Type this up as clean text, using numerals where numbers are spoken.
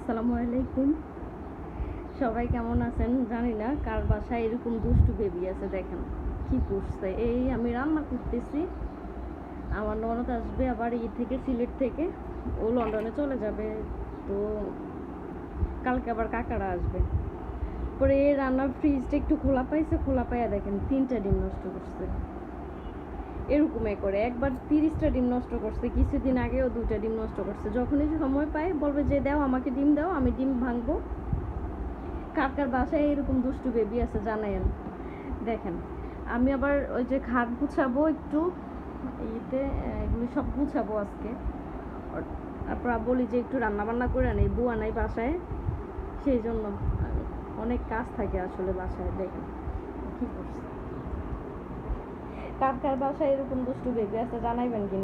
আসসালামু আলাইকুম। সবাই কেমন আছেন জানি না, কার বাসায় এরকম দুষ্টু বেবি আছে। দেখেন কি করছে। এই আমি রান্না করতেছি, আমার ননদ আসবে আবার থেকে সিলেট থেকে, ও লন্ডনে চলে যাবে। তো কালকে আবার কাকারা আসবে। পরে রান্নার ফ্রিজটা একটু খোলা পাইছে, খোলা পাইয়া দেখেন 3টা ডিম নষ্ট করছে। এরকমই করে একবার 30টা ডিম নষ্ট করছে, কিছুদিন আগেও 2টা ডিম নষ্ট করছে। যখনই সময় পায় বলবে যে দাও আমাকে ডিম দাও, আমি ডিম ভাঙবো। কার কার বাসায় এরকম দুষ্টু বেবি আছে জানায়েন। দেখেন আমি আবার ওই যে খাট গুছাবো একটু, ইয়েতে এগুলি সব গুছাবো আজকে। তারপর বলি যে একটু রান্না বান্না করে নেই, বুয়া নাই বাসায়, সেই জন্য অনেক কাজ থাকে আসলে বাসায়। দেখেন কি করছে। কার কার বাসায় এরকম দুষ্টু বেবি আছে জানাইবেন কিনা।